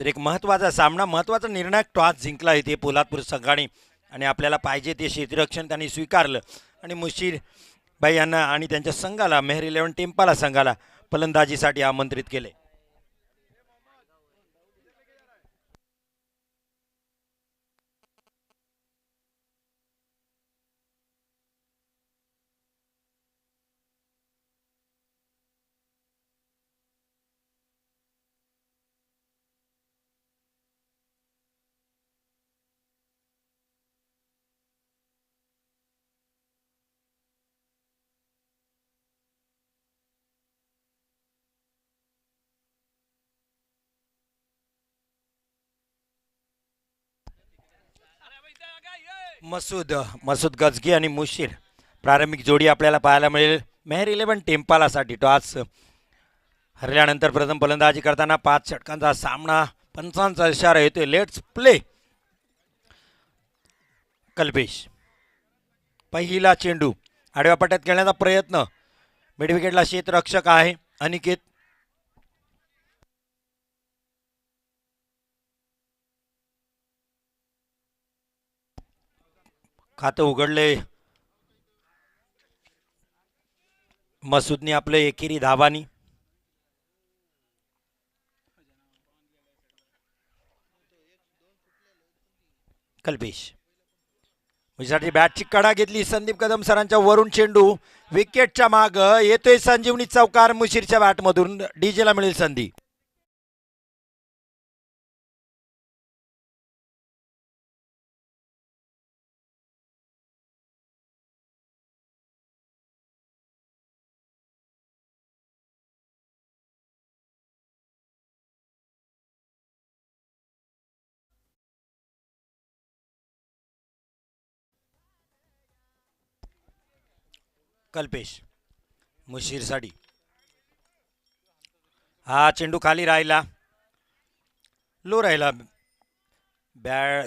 तर एक महत्त्वाचा सामना, महत्त्वाचा निर्णायक टॉस जिंकला इथे पोलादपूर संघाने आणि आपल्याला पाहिजे ते क्षेत्ररक्षण त्यांनी स्वीकारलं आणि मुशीर भाई यांना आणि त्यांच्या संघाला मेहर 11 टेम्पाला संघाला फलंदाजीसाठी आमंत्रित केले. मसूद मसूद गजगी आणि मुशीर प्रारंभिक जोडी आपल्याला पाहायला मिळेल. मेहर 11 टेम्पालासाठी टॉस हरल्यानंतर प्रथम फलंदाजी करताना 5 षटकांचा सामना, पंचांचा इशारा येतोय. Let's play. कल्पेश पहिला चेंडू आडव्या पट्ट्यात खेळण्याचा प्रयत्न. मिडविकेटला क्षेत्ररक्षक आहे अनिकेत. खातं उघडले मसूदने आपले एकेरी धावानी. कल्पेश मुशीसाठी बॅटची कडा घेतली. संदीप कदम सरांच्या वरून चेंडू विकेटच्या माग येतोय. संजीवनी चौकार मुशीरच्या बॅटमधून. डीजेला मिळेल संधी. कल्पेश मुशीरसाठी हा चेंडू खाली राहिला, लो राहिला.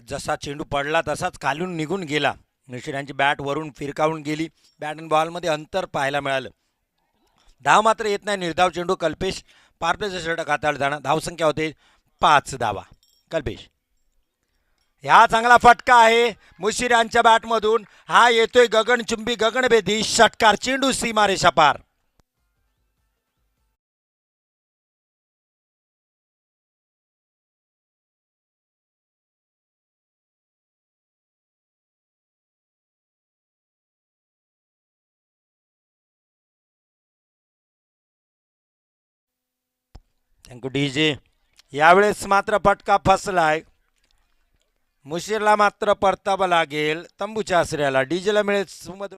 जसा चेंडू पडला तसाच खालून निघून गेला. मुशीर यांची बॅट वरून फिरकावून गेली. बॅट अँड बॉलमध्ये अंतर पाहायला मिळालं. धाव मात्र येत नाही. निर्धाव चेंडू. कल्पेश पारप्लेचं षटक हाताळताना धावसंख्या होते 5 धावा. कल्पेश ह्या चांगला फटका आहे मुशीर यांच्या बॅटमधून. हा येतोय गगनचुंबी गगनभेदी षटकार. चेंडू सीमारेषा पार. Thank you DJ. यावेळेस मात्र फटका फसलाय. मुशीरला मात्र परतावं लागेल तंबूच्या आश्रयाला. डीजेला मिळेल सुमध.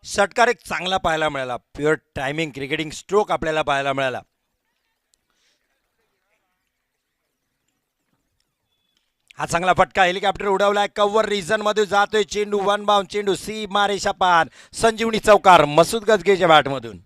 षटकार एक चांगला पाहायला मिळाला. प्युअर टायमिंग क्रिकेटिंग स्ट्रोक आपल्याला पाहायला मिळाला. हा चांगला फटका. हेलिकॉप्टर उडवलाय. कव्हर रिझन मध्ये जातोय चेंडू. वन बाउंड चेंडू सीमारेषा पार. संजीवनी चौकार मसूद गजगेच्या बॅटमधून.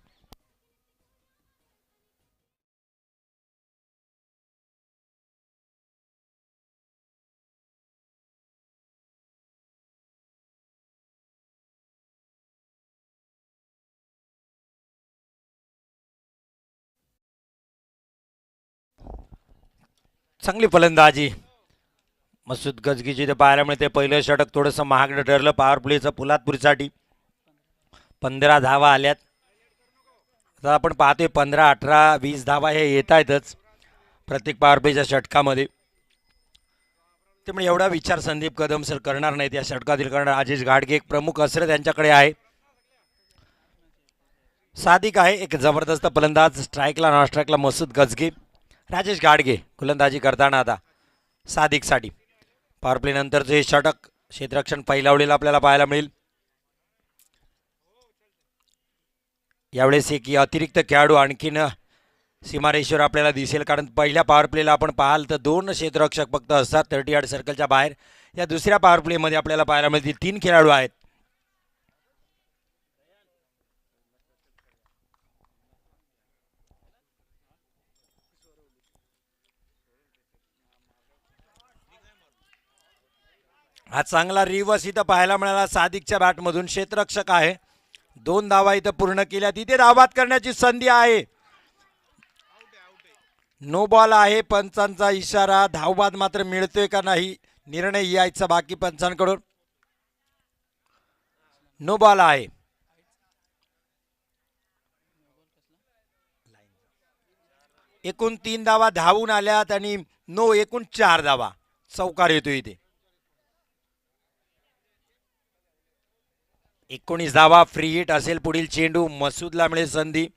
चांगली फलंदाजी मसूद गजगीची ते पाहायला मिळते. पहिलं षटक थोडंसं महागडं ठरलं पॉवर प्लेचं पोलादपूरसाठी. 15 धावा आल्यात. आता आपण पाहतोय 15, 18, 20 धावा हे येत आहेतच प्रत्येक पॉवर प्लेच्या षटकामध्ये. त्यामुळे एवढा विचार संदीप कदम सर करणार नाहीत. या षटकातील करणार आशिष घाडगे. एक प्रमुख असर त्यांच्याकडे आहे. सादिक आहे एक जबरदस्त फलंदाज. स्ट्राईकला नॉन स्ट्राईकला मसूद गजगे. राजेश घाडगे गोलंदाजी करताना आता सादिकसाठी. पॉवर प्ले नंतरचे हे षटक क्षेत्ररक्षण पहिलावलेलं आपल्याला पाहायला मिळेल. यावेळेस एक अतिरिक्त खेळाडू आणखीन सीमारेषेवर आपल्याला दिसेल, कारण पहिल्या पॉवर प्लेला आपण पाहाल तर 2 क्षेत्ररक्षक फक्त असतात 30 यार्ड सर्कलच्या बाहेर. या दुसऱ्या पॉवर प्लेमध्ये आपल्याला पाहायला मिळतील 3 खेळाडू आहेत. हा चांगला रिव्हर्स इथं पाहायला मिळाला सादिकच्या बॅटमधून. क्षेत्ररक्षक आहे, 2 धावा इथं पूर्ण केल्या. तिथे धावबाद करण्याची संधी आहे. नो बॉल आहे. पंचांचा इशारा. धावबाद मात्र मिळतोय का नाही निर्णय यायचा बाकी पंचांकडून. नो बॉल आहे. एकूण 3 धावा धावून आल्यात आणि नो एकूण 4 धावा. चौकार येतो इथे. 19 धावा. फ्री हिट असेल पुढील चेंडू. मसूदला मिळेल संधी.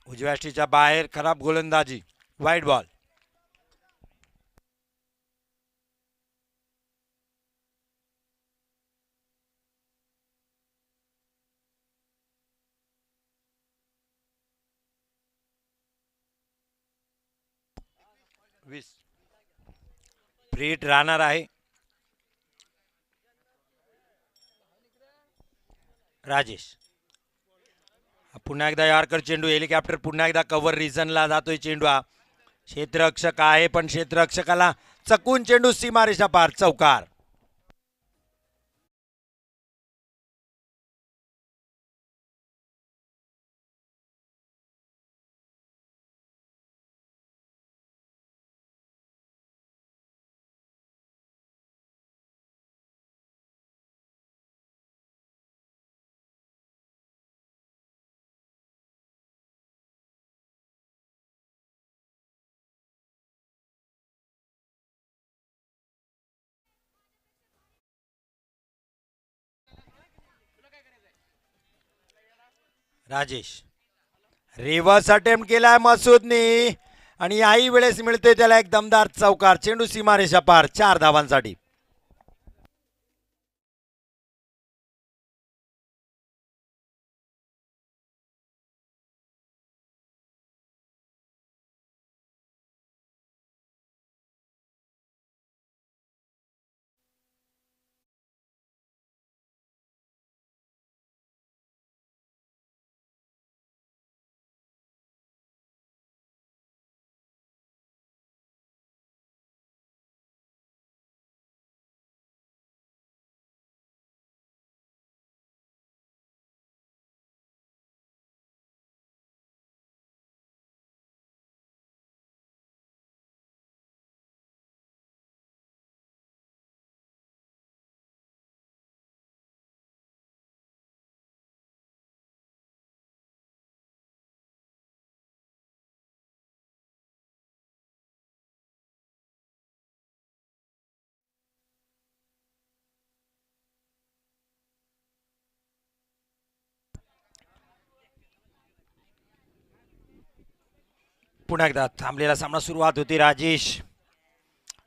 उजव्या ष्टीच्या बाहेर खराब गोलंदाजी. वाईट बॉल. फ्री हिट राहणार आहे. राजेश पुन्हा एकदा यार्कर चेंडू. हेलिकॉप्टर पुन्हा एकदा कव्हर रिझनला जातोय चेंडू. हा क्षेत्ररक्षक आहे पण क्षेत्ररक्षकाला चकून चेंडू सीमारेषा पार. चौकार. राजेश रिव्हर्स अटेम्प्ट केलाय मसूदने आणि याही वेळेस मिळतोय त्याला एक दमदार चौकार. चेंडू सीमारेषा पार. 4 धावांसाठी. पुन्हा एकदा थांबलेला सामना सुरुवात होती. राजेश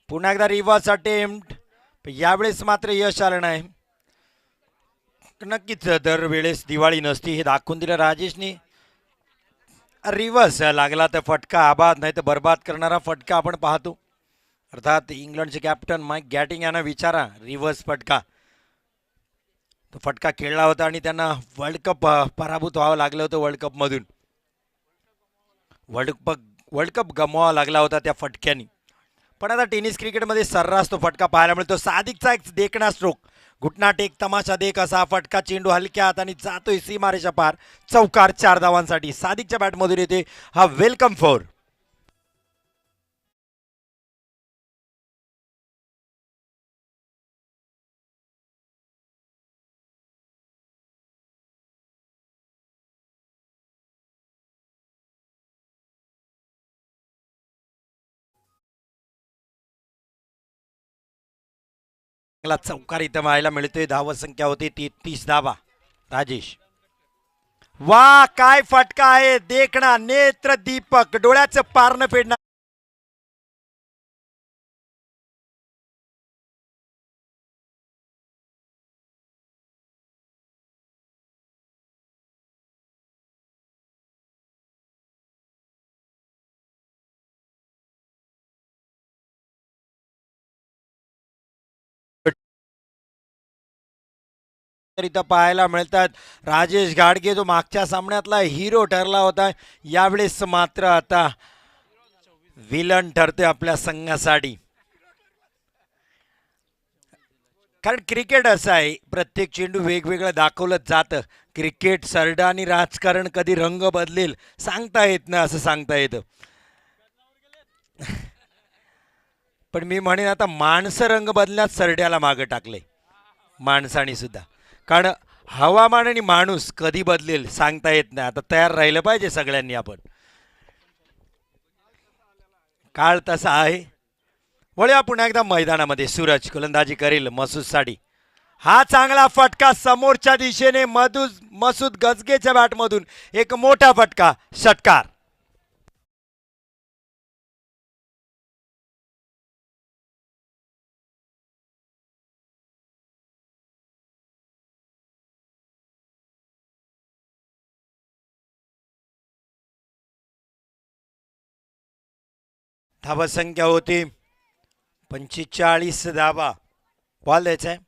पुन्हा एकदा रिव्हर्स अटेम्प्ट. यावेळेस मात्र यश आलं नाही. नक्कीच दरवेळेस दिवाळी नसती हे दाखवून दिलं राजेशने. रिव्हर्स लागला तर फटका आबाद, नाही तर बर्बाद करणारा फटका आपण पाहतो. अर्थात इंग्लंडचे कॅप्टन माईक गॅटिंग यांना विचारा. रिव्हर्स फटका तो फटका खेळला होता आणि त्यांना वर्ल्ड कप पराभूत व्हावं लागलं होतं. वर्ल्ड कपमधून वर्ल्ड कप गमवावा लागला होता त्या फटक्याने. पण आता टेनिस क्रिकेटमध्ये सर्रास तो फटका पाहायला मिळतो. सादिकचा एक देखणा स्ट्रोक. घुटना टेक तमाशा देख असा फटका. चेंडू हलक्यात आणि जातोय सीमारेषा पार. चौकार. 4 धावांसाठी. सादिकच्या बॅटमधून येते हा वेलकम 4. चौकार इथं पाहायला मिळतोय. धाव संख्या होती 33 धावा. राजेश वा काय फटका आहे देखणा नेत्र दीपक डोळ्याचं पारणं फेडणार. इथं पाहायला मिळतात राजेश घाडगे जो मागच्या सामन्यातला हिरो ठरला होता यावेळेस मात्र आता विलन ठरतोय आपल्या संघासाठी. कारण क्रिकेट असं आहे प्रत्येक चेंडू वेगवेगळं दाखवलं जातं. क्रिकेट सरडा आणि राजकारण कधी रंग बदलेल सांगता येत नाही असं सांगता येतं. पण मी म्हणेन आता माणसं रंग बदलण्यात सरड्याला मागं टाकले माणसाने सुद्धा. कारण हवामान आणि माणूस कधी बदलेल सांगता येत नाही. आता तयार राहिलं पाहिजे सगळ्यांनी आपण. काळ तसा आहे. वळूया पुन्हा एकदा मैदानामध्ये. सूरज गोलंदाजी करेल मसूद साठी. हा चांगला फटका समोरच्या दिशेने मसूद गजगेच्या बॅटमधून एक मोठा फटका षटकार. धावसंख्या होती 45 धावा. बॉल द्यायचा आहे.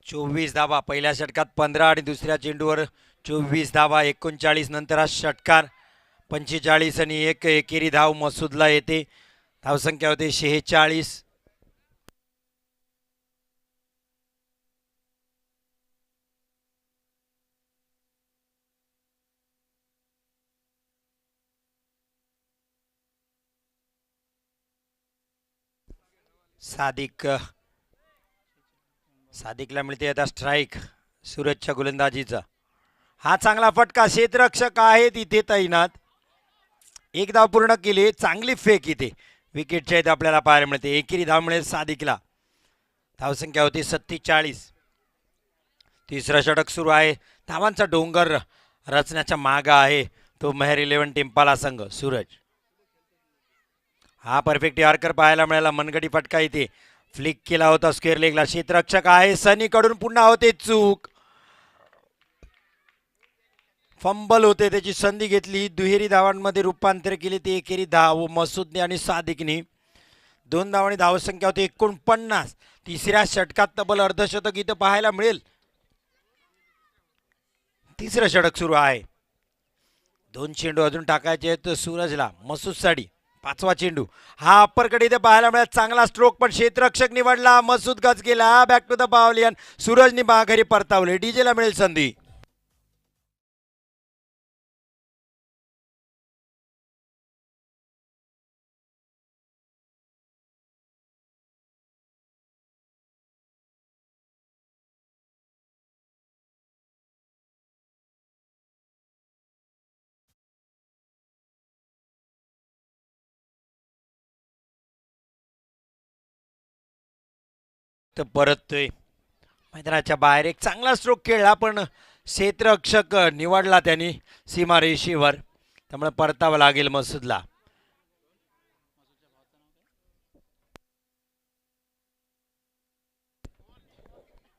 चोवीस धावा पहिल्या षटकात 15 आणि दुसऱ्या चेंडूवर 24 धावा. 39 नंतर हा षटकार 45 आणि एक एकेरी धाव मसूदला येते. धावसंख्या होते 46. सादिकला मिळते आता स्ट्राईक सूरजच्या गोलंदाजीचा. हा चांगला फटका. क्षेत्ररक्षक आहे तिथे तैनात. एक धाव पूर्ण केली. चांगली फेक इथे विकेटच्या इथे आपल्याला पाहायला मिळते. एकेरी धाव मिळेल सादिकला. धावसंख्या होती 47. तिसरं षटक सुरू आहे. धावांचा डोंगर रचण्याच्या मागा आहे तो मेहर 11 टिंपाला संघ सूरज. हा परफेक्ट यॉर्कर पाहायला मिळाला. मनगटी फटका इथे फ्लिक केला होता स्क्वेअर लेगला. क्षेत्ररक्षक आहे सनीकडून पुन्हा होते चूक. फंबल होते त्याची संधी घेतली. दुहेरी धावांमध्ये रूपांतर केले ते एकेरी धाव मसूदने आणि सादिकने. 2 धावांनी धावसंख्या होती 49. तिसऱ्या षटकात तब्बल अर्धशतक इथं पाहायला मिळेल. तिसरं षटक सुरू आहे. 2 चेंडू अजून टाकायचे आहेत सूरजला मसूदसाठी. 5वा चेंडू. हा अप्परकडे इथे पाहायला मिळाला. चांगला स्ट्रोक पण क्षेत्ररक्षक निवडला. मसूद गज गेला. Back to the pavilion. सूरजने माघारी परतावले. डीजेला मिळेल संधी. तर परततोय मैदानाच्या बाहेर. एक चांगला स्ट्रोक खेळला पण क्षेत्ररक्षक निवडला त्यांनी सीमारेषेवर. त्यामुळे परतावं लागेल मसूदला.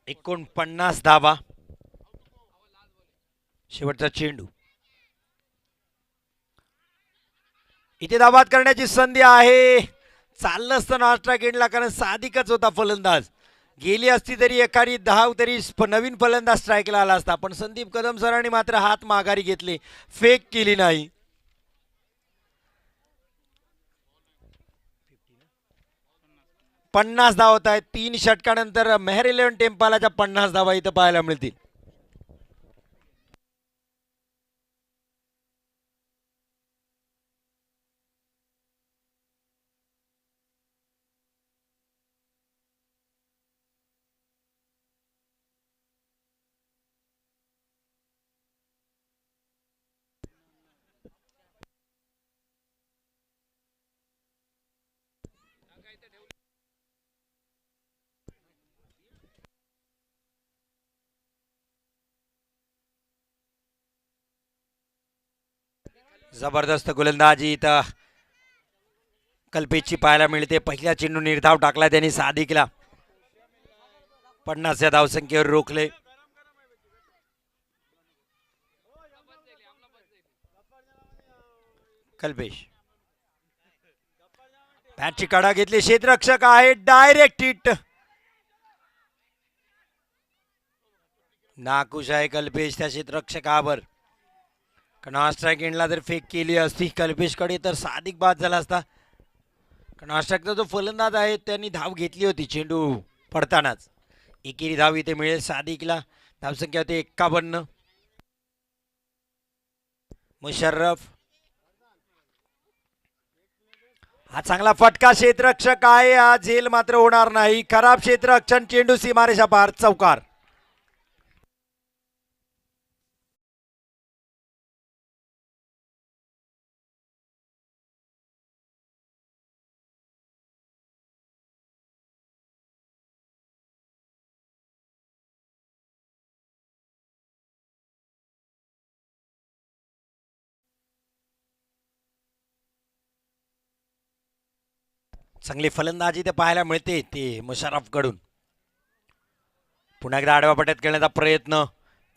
49 धावा. शेवटचा चेंडू. इथे धावात करण्याची संधी आहे. चाललं असतं नॉस्ट्रा गेंडला कारण सादिकच होता फलंदाज. गेली असती तरी एखादी धाव तरी नवीन फलंदाज स्ट्राईकला आला असता. पण संदीप कदम सरांनी मात्र हात माघारी घेतले. फेक केली नाही. पन्नास धाव होत आहेत. 3 षटकानंतर मेहर 11 टेम्पालाच्या 50 धावा इथं पाहायला मिळतील. जबरदस्त गोलंदाजी इथं कल्पेशची पाहायला मिळते. पहिल्या चेंडू निर्धाव टाकला त्यांनी सादिकला. 50 या धावसंख्येवर रोखले. कल्पेश बॅटची कडा घेतली. क्षेत्ररक्षक आहे. Direct hit. नाखुश आहे कल्पेश त्या क्षेत्ररक्षकावर. कारण स्ट्राईक एंडला जर फेक केली असती कल्पेशकडे तर सादिक बाद झाला असता. कारण स्ट्राईकचा जो फलंदाज आहे त्यांनी धाव घेतली होती चेंडू पडतानाच. एकेरी धाव इथे मिळेल सादिकला. धावसंख्या होते 51. मुशर्रफ हा चांगला फटका. क्षेत्ररक्षक आहे. हा झेल मात्र होणार नाही. खराब क्षेत्ररक्षण. चेंडू सीमारेषा पार. चौकार. चांगली फलंदाजी ते पाहायला मिळते ते मुशर्रफ कडून. पुन्हा एकदा आडव्या पट्ट्यात खेळण्याचा प्रयत्न.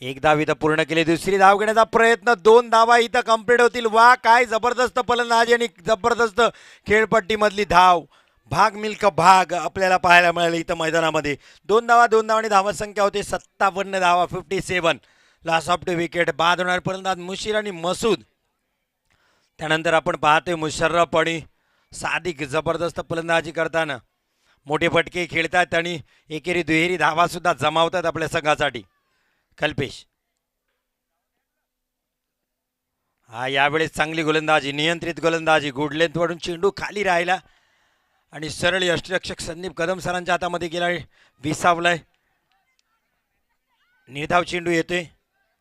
एक धाव इथं पूर्ण केली. दुसरी धाव घेण्याचा प्रयत्न. 2 धावा इथं कंप्लीट होतील. वा काय जबरदस्त फलंदाजी आणि जबरदस्त खेळपट्टीमधली धाव. भाग मिल्क भाग आपल्याला पाहायला मिळाले इथं मैदानामध्ये. 2 धावा आणि धावा संख्या होते 57 धावा. 57. Last of two wicket. बाद होणारे फलंदाज मुशीर आणि मसूद. त्यानंतर आपण पाहतोय मुशर्रफ आणि सादिक जबरदस्त फलंदाजी करताना मोठे फटके खेळतात आणि एकेरी दुहेरी धावा सुद्धा जमावतात आपल्या संघासाठी. कल्पेश हा यावेळेस चांगली गोलंदाजी. नियंत्रित गोलंदाजी. गुड लेंथवरून चेंडू खाली राहिला आणि सरळ यष्टिरक्षक संदीप कदम सरांच्या हातामध्ये गेला. विसावलाय. निर्धाव चेंडू येतोय.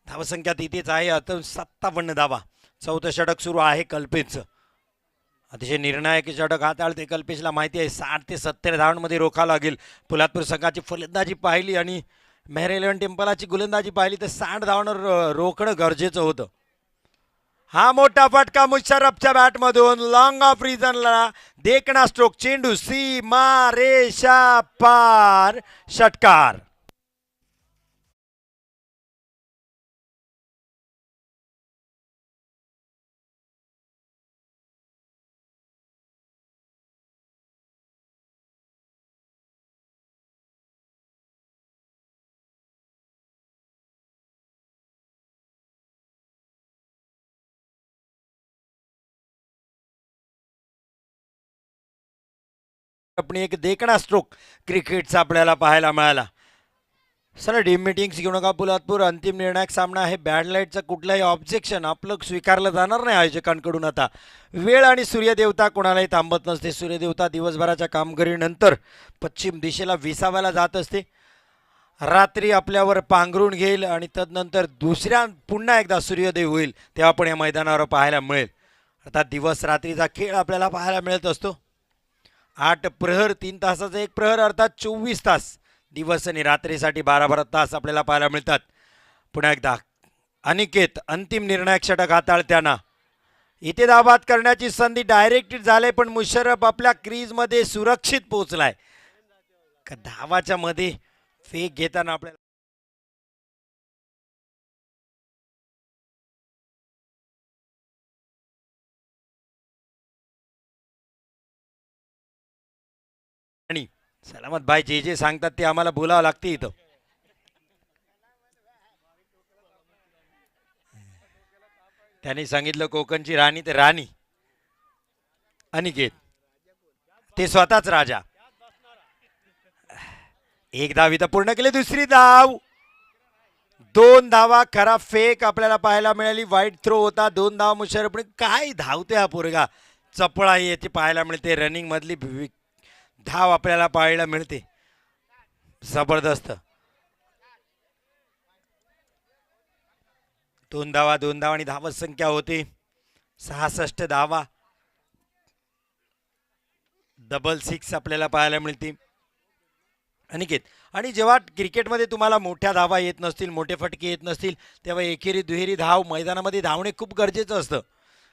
धावसंख्या तिथेच आहे. आता 57 धावा. 4थं षटक सुरू आहे कल्पेशचं. अतिशय निर्णायक षटक हाताळते कल्पेशला माहिती आहे. 60 ते 70 धावांमध्ये रोखा लागेल. पोलादपूर संघाची फलंदाजी पाहिली आणि मेहर 11 टेम्पलाची गोलंदाजी पाहिली तर 60 धावांवर रोखणं गरजेचं होतं. हा मोठा फटका मुशर्रफच्या बॅटमधून. लॉंग ऑफ रिजनला देखणा स्ट्रोक. चेंडू सीमा रेषा पार. षटकार. आपण एक देखणा स्ट्रोक क्रिकेटचा आपल्याला पाहायला मिळाला. सर डीम मीटिंग्स घेऊ नका पोलादपूर. अंतिम निर्णायक सामना आहे. बॅड लाईटचं कुठलंही ऑब्जेक्शन आपलं स्वीकारलं जाणार नाही आयोजकांकडून. आता वेळ आणि सूर्यदेवता कोणालाही थांबत नसते. सूर्यदेवता दिवसभराच्या कामगिरीनंतर पश्चिम दिशेला विसाव्याला जात असते. रात्री आपल्यावर पांघरून घेईल आणि तदनंतर पुन्हा एकदा सूर्योदय होईल तेव्हा पण या मैदानावर पाहायला मिळेल. अर्थात दिवस रात्रीचा खेळ आपल्याला पाहायला मिळत असतो. 8 प्रहर 3 तासाचा एक प्रहर अर्थात 24 तास. दिवस आणि रात्रीसाठी 12 तास आपल्याला पाहायला मिळतात. पुन्हा एकदा अनिकेत अंतिम निर्णायक षटक हाताळताना. इथे धाबाद करण्याची संधी. डायरेक्ट झाले पण मुशर्रफ आपल्या क्रीजमध्ये सुरक्षित पोहोचलाय. धावाच्या मध्ये फेक घेताना आपल्याला आणि सलामत भाई जे सांगतात ते आम्हाला बोलावं लागते इथं. त्यांनी सांगितलं कोकणची राणी ते राणी. अनिकेत ते स्वतःच राजा. एक धाव इथं पूर्ण केली. दुसरी धाव. 2 धावा. खराब फेक आपल्याला पाहायला मिळाली. वाईट थ्रो होता. 2 धावा मुशर्रफ. पण काय धावते हा पोरगा. चपळाई याची पाहायला मिळते. रनिंग मधली धाव आपल्याला पाहायला मिळते. जबरदस्त. 2 धावा आणि धावत संख्या होते 66 धावा. डबल 6 आपल्याला पाहायला मिळते. अनिकेत आणि जेव्हा क्रिकेटमध्ये तुम्हाला मोठ्या धावा येत नसतील, मोठे फटके येत नसतील, तेव्हा एकेरी दुहेरी धाव मैदानामध्ये धावणे खूप गरजेचं असतं.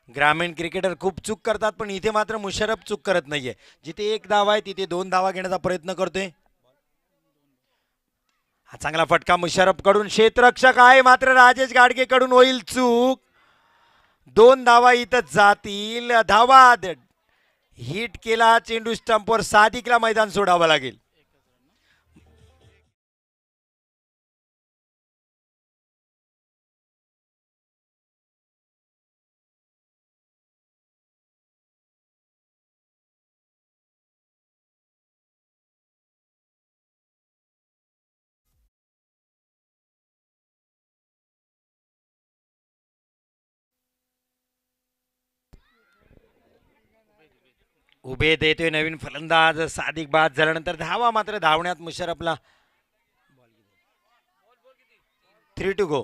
ग्रामीण क्रिकेटर खूप चूक करतात, पण इथे मात्र मुशर्रफ चूक करत नाहीये. जिथे एक धाव आहे तिथे 2 धावा घेण्याचा प्रयत्न करतोय. हा चांगला फटका मुशर्रफ कडून, क्षेत्ररक्षक आहे मात्र राजेश गाडगे कडून होईल चूक. 2 धावा इथं जातील. धावा हिट केला चेंडू स्टंपवर, सादिकला मैदान सोडावं लागेल. उभे देतोय नवीन फलंदाज सादिक, बाद झाल्यानंतर धावा मात्र धावण्यात मुशर्रफला. 3 to go.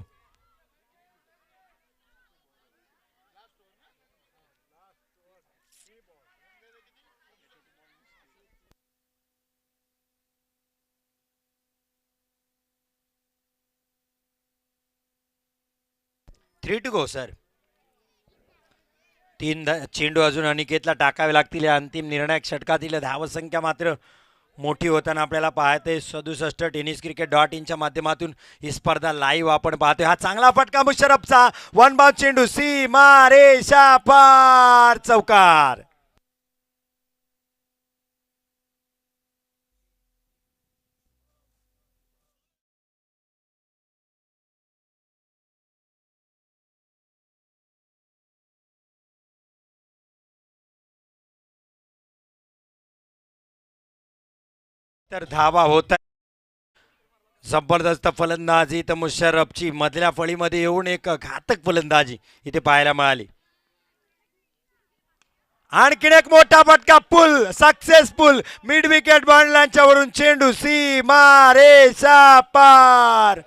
3 to go sir. 3 चेंडू अजून अनिकेतला टाकावे लागतील. या अंतिम निर्णायक षटकातील धावसंख्या मात्र मोठी होताना आपल्याला पाहते. 67 टेनिस क्रिकेट .in माध्यमातून ही स्पर्धा लाईव्ह आपण पाहतोय. हा चांगला फटका मुशर्रफचा, वन बाउंस चेंडू, सीमा रेषा पार, चौकार. तर धावा होत, जबरदस्त फलंदाजी तर मुशर्रफची मधल्या फळीमध्ये येऊन एक घातक फलंदाजी इथे पाहायला मिळाली. आणखीन एक मोठा फटका, पुल सक्सेसफुल, मिड विकेट बाउंड्रीच्या वरून चेंडू सीमा रेषा पार.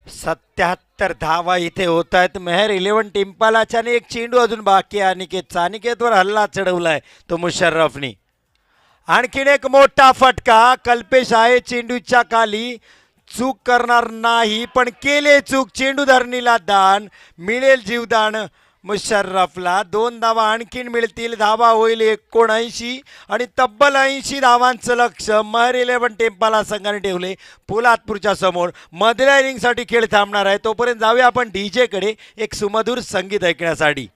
सत्याहत्तर धावा इथे होत आहेत. मेहर 11 टिंपालाच्या एक चेंडू अजून बाकी आहे अनिकेतचा. अनिकेतवर हल्ला चढवलाय तो मुशर्रफनी. आणखीन एक मोठा फटका, कल्पेश आहे चेंडूच्या खाली, चूक करणार नाही पण केले चूक. चेंडू धरणीला दान, मिळेल जीवदान मुशर्रफला. 2 धावा आणखीन मिळतील. धावा होईल 79 आणि तब्बल 80 धावांचं लक्ष महर 11 टेम्पाला संघाने ठेवले पोलादपूरच्या समोर. मधल्या इनिंगसाठी खेळ थांबणार आहे. तोपर्यंत जाऊया आपण डीजे कडे एक सुमधुर संगीत ऐकण्यासाठी.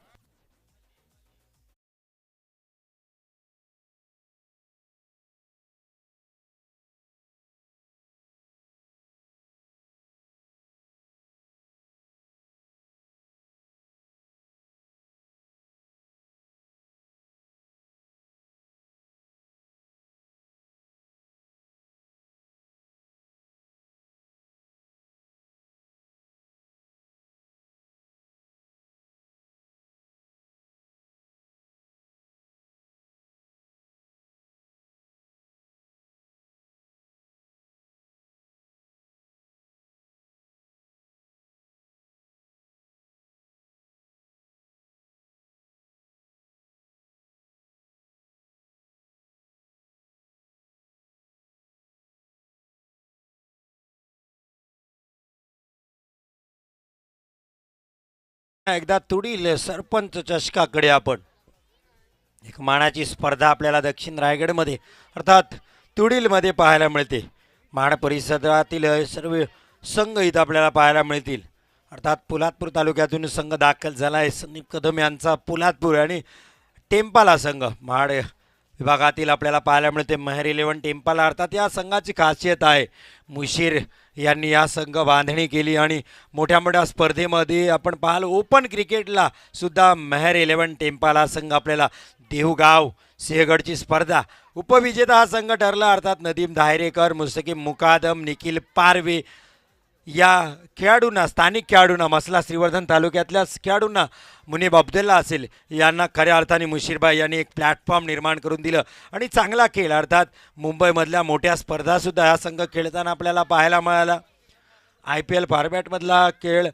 एकदा तुडील सरपंच चषकाकडे आपण. एक मानाची स्पर्धा आपल्याला दक्षिण रायगडमध्ये अर्थात तुडीलमध्ये पाहायला मिळते. माण परिसरातील सर्व संघ इथं आपल्याला पाहायला मिळतील. अर्थात पोलादपूर तालुक्यातून संघ दाखल झाला आहे. संदीप कदम यांचा पोलादपूर आणि टेम्पाला संघ महाड विभागातील आपल्याला पाहायला मिळते. मेहर 11 टेम्पाला, अर्थात या संघाची खासियत आहे मुशीर यांनी या संघ बांधणी केली आणि मोठ्या मोठ्या स्पर्धेमध्ये आपण पाहाल ओपन क्रिकेटला सुद्धा मेहर 11 टेम्पाला संघ आपल्याला देहूगाव सिंहगडची स्पर्धा उपविजेता हा संघ ठरला. अर्थात नदीम धायरेकर, मुस्तकीम मुकादम, निखिल पारवे या खेळाडूंना, स्थानिक खेळाडूंना, मसला श्रीवर्धन तालुक्यातल्या खेळाडूंना, मुनीब अब्दुल्ला असेल यांना खऱ्या अर्थाने मुशीरबाई यांनी एक प्लॅटफॉर्म निर्माण करून दिलं आणि चांगला खेळ. अर्थात मुंबईमधल्या मोठ्या स्पर्धासुद्धा हा संघ खेळताना आपल्याला पाहायला मिळाला. IPL फॉर्मॅटमधला खेळ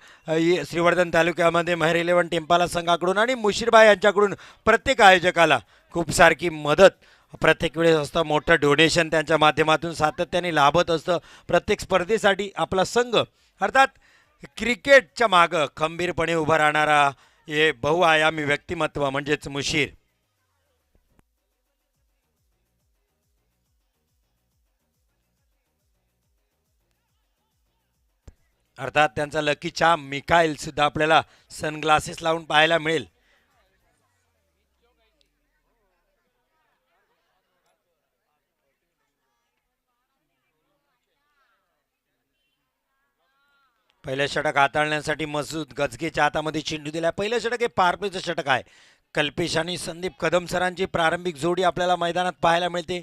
श्रीवर्धन तालुक्यामध्ये मेहर इलेव्हन टेम्पाला संघाकडून आणि मुशीरबाई यांच्याकडून प्रत्येक आयोजकाला खूप सारखी मदत प्रत्येक वेळेस असतं. मोठं डोनेशन त्यांच्या माध्यमातून सातत्याने लाभत असतं. प्रत्येक स्पर्धेसाठी आपला संघ अर्थात क्रिकेटच्या मागं खंबीरपणे उभा राहणारा हे बहुआयामी व्यक्तिमत्व म्हणजेच मुशीर. अर्थात त्यांचा लकी चाम मिकाईल सुद्धा आपल्याला सनग्लासेस लावून पाहायला मिळेल. पहिलं षटक हाताळण्यासाठी मसूद गजगेच्या हातामध्ये चेंडू दिला. पहिलं षटक हे पारपेचं षटक आहे. कल्पेश आणि संदीप कदम सरांची प्रारंभिक जोडी आपल्याला मैदानात पाहायला मिळते.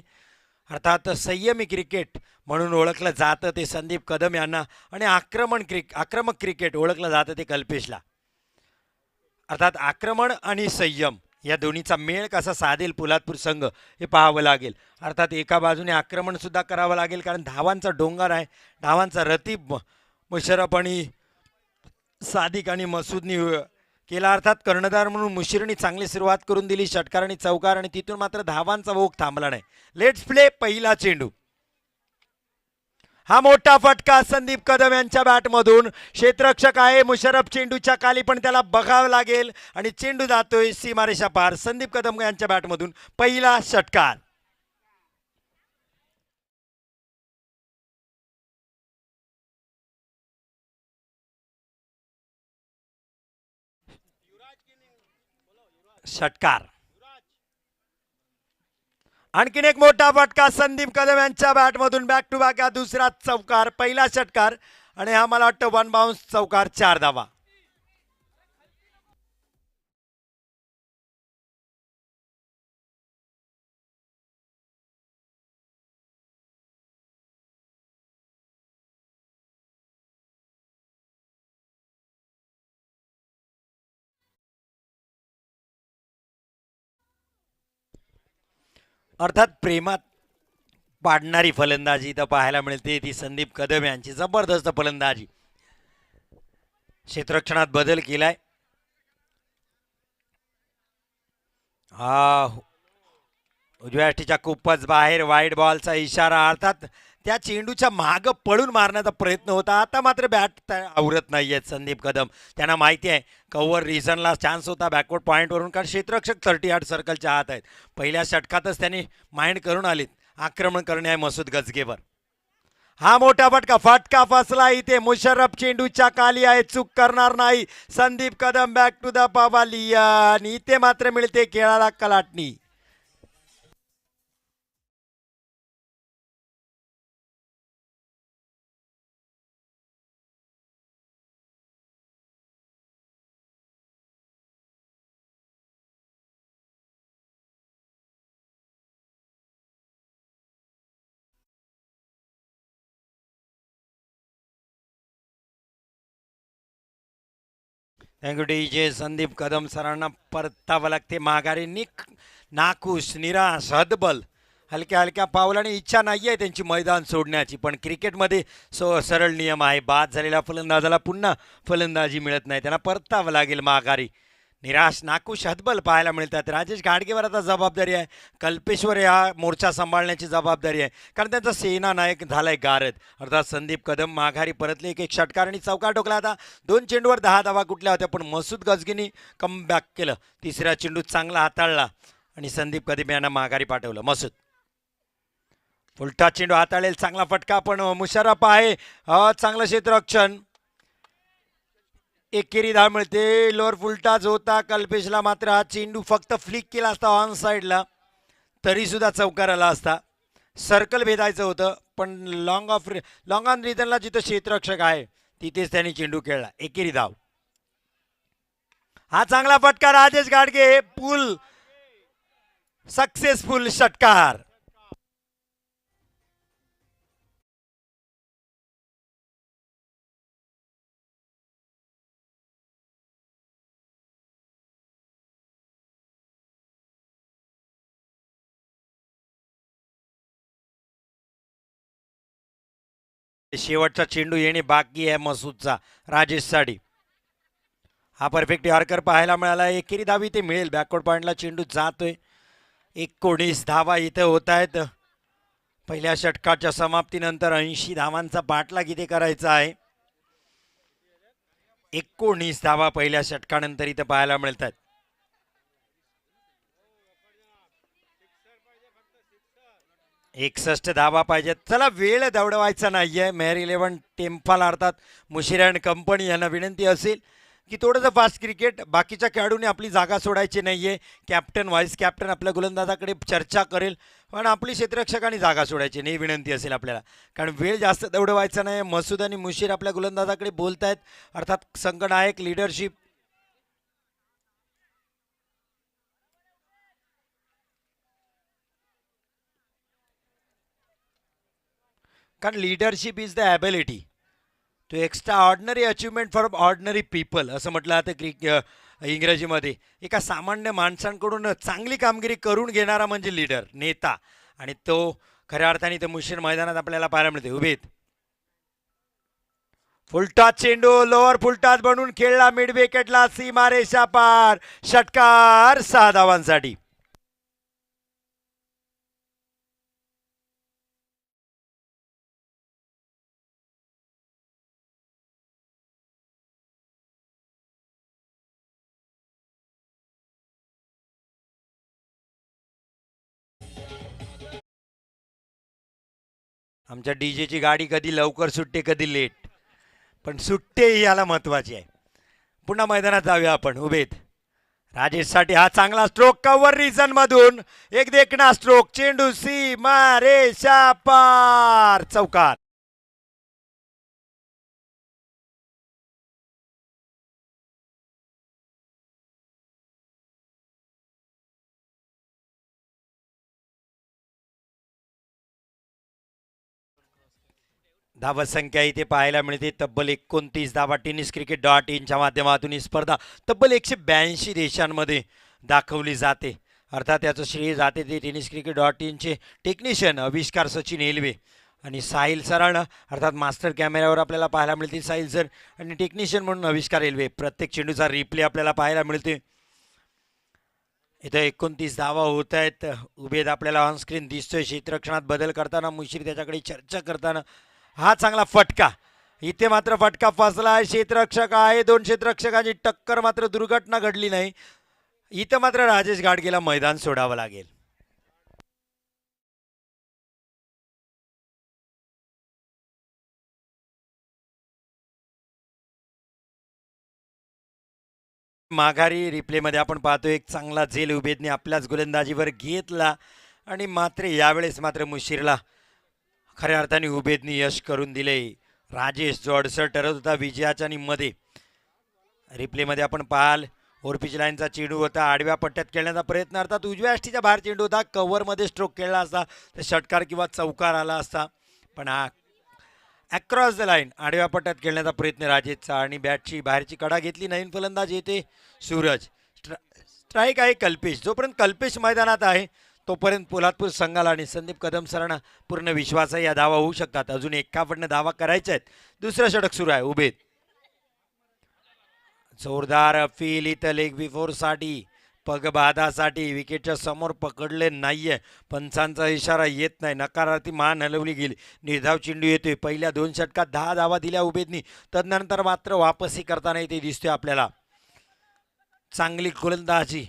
अर्थात संयमी क्रिकेट म्हणून ओळखलं जातं ते संदीप कदम यांना आणि आक्रमक क्रिकेट ओळखलं जातं ते कल्पेशला. अर्थात आक्रमण आणि संयम या दोन्हीचा मेळ कसा साधेल पोलादपूर संघ हे पाहावं लागेल. अर्थात एका बाजूने आक्रमण सुद्धा करावं लागेल कारण धावांचा डोंगर आहे. धावांचा रतीब मुशरफ आणि सादिक आणि मसूदनी केला. अर्थात कर्णधार म्हणून मुशीरनी चांगली सुरुवात करून दिली. षटकार आणि चौकार आणि तिथून मात्र धावांचा ओघ थांबला नाही. लेट्स प्ले पहिला चेंडू. हा मोठा फटका संदीप कदम यांच्या बॅटमधून. क्षेत्ररक्षक आहे मुशरफ चेंडूच्या खाली पण त्याला बघावं लागेल आणि चेंडू जातोय सीमारेषा पार. संदीप कदम यांच्या बॅटमधून पहिला षटकार. षटकार. आणखीन एक मोठा फटका संदीप कदम यांच्या बॅटमधून. बॅक टू बॅक हा दुसरा चौकार. पहिला षटकार आणि हा मला वाटतं वन बाउन्स चौकार. 4 धावा. अर्थात प्रेमात पाडणारी फलंदाजी इथं पाहायला मिळते ती संदीप कदम यांची. जबरदस्त फलंदाजी. क्षेत्ररक्षणात बदल केलाय. हा उजव्या अष्टीच्या खूपच बाहेर वाईड बॉलचा इशारा. अर्थात त्या चेंडूच्या मागं पळून मारण्याचा प्रयत्न होता. आता मात्र बॅट आवरत नाहीयेत संदीप कदम. त्यांना माहिती आहे कव्हर रिझनला चान्स होता बॅकवर्ड पॉईंटवरून कारण क्षेत्ररक्षक 38 सर्कलच्या आत आहेत. पहिल्या षटकातच त्यांनी माइंड करून आलीत आक्रमण करणे आहे मसूद गजगेवर. हा मोठा फटका फसला इथे. मुशर्रफ चेंडूच्या खाली आहे. चूक करणार नाही Sandeep Kadam. Back to the pavilion. इथे मात्र मिळते खेळाला कलाटणी. थँक्यू डी संदीप कदम सरांना परतावं लागते माघारी. नाखुश निराश हतबल हलक्या हलक्या पावलाने इच्छा नाही आहे त्यांची मैदान सोडण्याची. पण क्रिकेटमध्ये सरळ नियम आहे. बाद झालेल्या फलंदाजाला पुन्हा फलंदाजी मिळत नाही. त्यांना परतावं लागेल माघारी. निराश नाखुश हतबल पाहायला मिळतात. राजेश घाडगेवर आता जबाबदारी आहे. कल्पेश्वर हा मोर्चा सांभाळण्याची जबाबदारी आहे कारण त्यांचा सेना नायक झालाय गारद. अर्थात संदीप कदम माघारी परतले. एक षटकार आणि चौकार ठोकला. आता 2 चेंडूवर 10 धावा कुठल्या होत्या पण मसूद गजगीनी कमबॅक केलं. तिसऱ्या चेंडू चांगला हाताळला आणि संदीप कदम यांना माघारी पाठवलं. मसूद उलटा चेंडू हाताळेल. चांगला फटका पण मुशर्रफ आहे. चांगलं क्षेत्ररक्षण. एकेरी धाव मिळते. लोअर फुलटाच होता कल्पेशला. मात्र हा चेंडू फक्त फ्लिक केला असता ऑन साईडला तरी सुद्धा चौकार आला असता. सर्कल भेदायचं होतं पण लॉंग ऑन रिझनला जिथं क्षेत्ररक्षक आहे तिथेच त्यांनी चेंडू खेळला. एकेरी धाव. हा चांगला फटका राजेश गाडगे. पुल सक्सेसफुल षटकार. शेवटचा चेंडू येणे बाकी आहे मसूदचा राजेश साठी. हा परफेक्ट यॉर्कर पाहायला मिळाला. एकेरी धाव इथे मिळेल. बॅकवर्ड पॉइंटला चेंडू जातोय. 19 धावा इथे होत आहेत. पहिल्या षटकाच्या समाप्तीनंतर 80 धावांचा पाठलाग इथे करायचा आहे. 19 धावा पहिल्या षटकानंतर इथे पाहायला मिळतात. एकसष्ट धावा पाहिजेत. चला वेळ दवडवायचा नाहीये. मेहर 11 टेम्पल अर्थात मुशिरा अँड कंपनी यांना विनंती असेल की थोडंसं फास्ट क्रिकेट. बाकीच्या खेळाडूंनी आपली जागा सोडायची नाहीये. कॅप्टन व्हाईस कॅप्टन आपल्या गोलंदाजाकडे चर्चा करेल, पण आपली क्षेत्ररक्षकांनी जागा सोडायची नाही विनंती असेल आपल्याला, कारण वेळ जास्त दौडवायचा नाही. मसूद आणि मुशीर आपल्या गोलंदाजाकडे बोलतायत, अर्थात संघनायक लीडरशिप. कारण leadership is the ability to extraordinary achievement for ordinary people असं म्हटलं जातं इंग्रजीमध्ये. एका सामान्य माणसांकडून चांगली कामगिरी करून घेणारा म्हणजे लीडर, नेता, आणि तो खऱ्या अर्थाने ते मुशीर मैदानात आपल्याला पाहायला मिळते. उभेत फुलटॉस चेंडू लोअर फुलटॉस बनून खेळला मिड विकेटला, सीमारेषा पार, षटकार 6 धावांसाठी. आमच्या डीजेची गाडी कधी लवकर सुटते कधी लेट, पण सुट्टे ही याला महत्वाची आहे. पुन्हा मैदानात जाऊया आपण. उभेत राजेशसाठी हा चांगला स्ट्रोक कव्हर रिजन मधून एक देखणा स्ट्रोक, चेंडू सीमारेषा पार, चौकार. धावसंख्या इथे पाहायला मिळते तब्बल 29 धावा. टेनिस क्रिकेट .inच्या माध्यमातून ही स्पर्धा तब्बल 182 देशांमध्ये दाखवली जाते. अर्थात याचं श्रेय जाते ते टेनिस क्रिकेट .inचे टेक्निशियन आविष्कार सचिन एलवे आणि साहिल सरानं, अर्थात मास्टर कॅमेऱ्यावर आपल्याला पाहायला मिळते साहिल सर, आणि टेक्निशियन म्हणून आविष्कार एलवे. प्रत्येक चेंडूचा रिप्ले आपल्याला पाहायला मिळते. इथं 29 धावा होत आहेत. उभेद आपल्याला ऑनस्क्रीन दिसतोय. क्षेत्ररक्षणात बदल करताना मुशीर त्याच्याकडे चर्चा करताना हा चांगला फटका. इथे मात्र फटका फसला आहे. क्षेत्ररक्षक आहे, 2 क्षेत्ररक्षकांची टक्कर, मात्र दुर्घटना घडली नाही. इथं मात्र राजेश घाडगेला मैदान सोडावं लागेल. माघारी रिप्लेमध्ये आपण पाहतो एक चांगला झेल उभेदने आपल्याच गोलंदाजीवर घेतला, आणि मात्र यावेळेस मात्र मुशीरला खऱ्या अर्थाने उभेदनी यश करून दिले. राजेश जो अडसर ठरत होता विजयाच्या आणि मध्ये. रिप्लेमध्ये आपण पाहाल ओरपीच लाईनचा चेंडू होता, आडव्या पट्ट्यात खेळण्याचा प्रयत्न, अर्थात उजव्या अष्टीच्या बाहेर चेंडू होता. कव्हरमध्ये स्ट्रोक खेळला असता तर षटकार किंवा चौकार आला असता, पण हा अक्रॉस द लाईन आडव्या पट्ट्यात खेळण्याचा प्रयत्न राजेशचा, आणि बॅटची बाहेरची कडा घेतली. नवीन फलंदाज येते सूरज. स्ट्राईक आहे कल्पेश. जोपर्यंत कल्पेश मैदानात आहे तोपर्यंत पोलादपूर संघाला आणि संदीप कदम सरांना पूर्ण विश्वास आहे या धावा होऊ शकतात. अजून 51 धावा करायच्या आहेत. दुसरं षटक सुरू आहे. उभेत जोरदार अपील इथं लेग बिफोर साठी, पगबाधासाठी. विकेटच्या समोर पकडले नाहीये, पंचांचा इशारा येत नाही, नकारार्थी मान हलवली गेली. निर्धाव चेंडू येतोय. पहिल्या 2 षटकात 10 धावा दिल्या उभेदनी, तदनंतर मात्र वापसी करताना इथे दिसतोय आपल्याला. चांगली गोलंदाजी.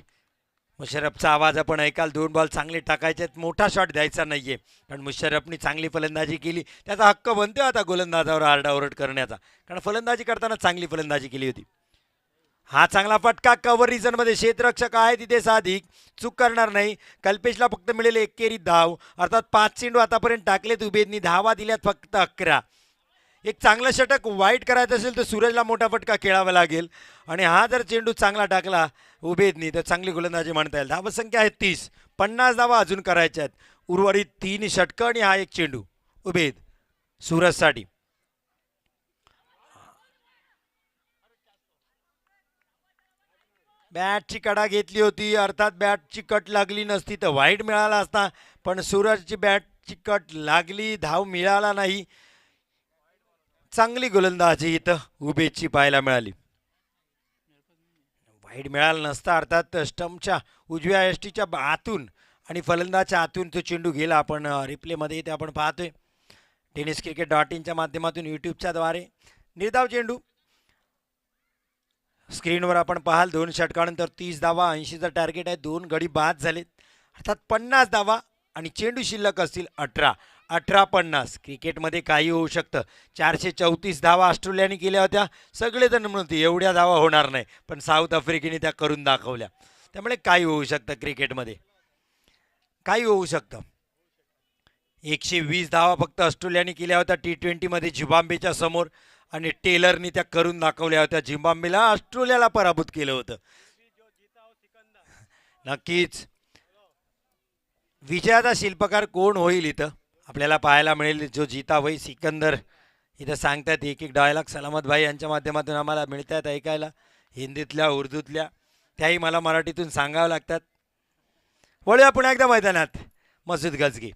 मुशर्रफचा आवाज आपण ऐकाल. 2 बॉल चांगले टाकायचे आहेत, मोठा शॉट द्यायचा नाहीये, कारण मुशर्रफनी चांगली फलंदाजी केली. त्याचा हक्क बनतोय आता गोलंदाजावर आरडाओरड करण्याचा, कारण फलंदाजी करताना चांगली फलंदाजी केली होती. हा चांगला फटका कव्हर रिजनमध्ये. क्षेत्ररक्षक आहे तिथे साधिक चूक करणार नाही. कल्पेशला फक्त मिळेल एकेरी धाव, अर्थात 5 चेंडू आतापर्यंत टाकलेत उभेदनी, धावा दिल्यात फक्त 11. एक चांगलं षटक वाईट करायचं असेल तर सूरजला मोठा फटका खेळावा लागेल, आणि हा जर चेंडू चांगला टाकला उभेदनी तर चांगली गोलंदाजी म्हणता येईल. धावसंख्या आहे 30, 50 धावा अजून करायच्या आहेत. उर्वरित 3 षटकं आणि हा एक चेंडू उभेद सूरजसाठी. बॅटची कडा घेतली होती, अर्थात बॅटची कट लागली नसती तर वाईट मिळाला असता, पण सूरजची बॅटची कट लागली, धाव मिळाला नाही. चांगली गोलंदाजी इथं उभेची पाहायला मिळाली. वाईट मिळाला नसता अर्थात स्टंपच्या उजव्या यष्टीच्या आतून आणि फलंदाच्या आतून तो चेंडू गेला. आपण रिप्लेमध्ये इथे आपण पाहतोय टेनिस क्रिकेट .inच्या माध्यमातून यूट्यूबच्या द्वारे. निर्धाव चेंडू स्क्रीनवर आपण पाहाल 2 षटकानंतर 30 धावा 80चं टार्गेट आहे. 2 गडी बाद झालेत अर्थात 50 धावा आणि चेंडू शिल्लक असतील 18-50. क्रिकेटमध्ये काही होऊ शकतं. 434 धावा ऑस्ट्रेलियाने केल्या होत्या. सगळेजण म्हणते एवढ्या धावा होणार नाही पण साऊथ आफ्रिकेने त्या करून दाखवल्या. त्यामुळे काही होऊ शकतं क्रिकेटमध्ये काही होऊ शकतं. 120 धावा फक्त ऑस्ट्रेलियाने केल्या होत्या T20मध्ये झिम्बाब्वेच्या समोर आणि टेलरनी त्या करून दाखवल्या होत्या. झिम्बाब्वेला ऑस्ट्रेलियाला पराभूत केलं होतं. नक्कीच विजयाचा शिल्पकार कोण होईल इथं आपल्याला पाहायला मिळेल. जो जीता वही सिकंदर इथं सांगतात. एक एक डायलॉग सलामत भाई यांच्या माध्यमातून आम्हाला मिळतात ऐकायला, हिंदीतल्या उर्दूतल्या, त्याही मला मराठीतून सांगावं लागतात. वळूया पुन्हा एकदा मैदानात. मसूद गजगी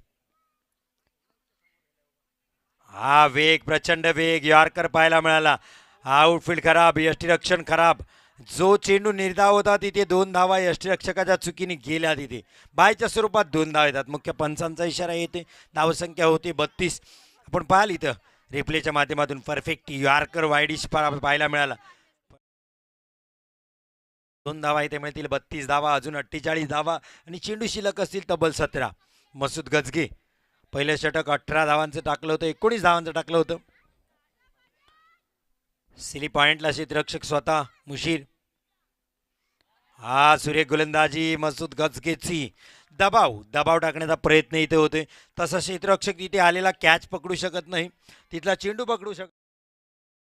हा वेग प्रचंड वेग यॉर्कर पाहायला मिळाला. आउटफील्ड खराब यष्टीरक्षण खराब. जो चेंडू निर्धाव होता तिथे 2 धावा यष्टीरक्षकाच्या चुकीने गेल्या. तिथे बायच्या स्वरूपात 2 धावा येतात. मुख्य पंचांचा इशारा येते. धावसंख्या होते 32. आपण पाहाल इथं रिप्लेच्या माध्यमातून परफेक्ट यॉर्कर वाईडिश पाहायला मिळाला. 2 धावा इथे मिळतील. 32 धावा अजून 48 धावा आणि चेंडू शिल्लक असतील तब्बल 17. मसूद गजगे पहिलं षटक 18 धावांचं टाकलं होतं. 19 धावांचं टाकलं होतं. सिली पॉइंटला क्षेत्ररक्षक स्वतः मुशीर. हा सुरेख गोलंदाजी मसूद गजगेची. दबाव टाकण्याचा प्रयत्न इथे होतोय. तसा क्षेत्ररक्षक तिथे आलेला कॅच पकडू शकत नाही. तिथला चेंडू पकडू शकत.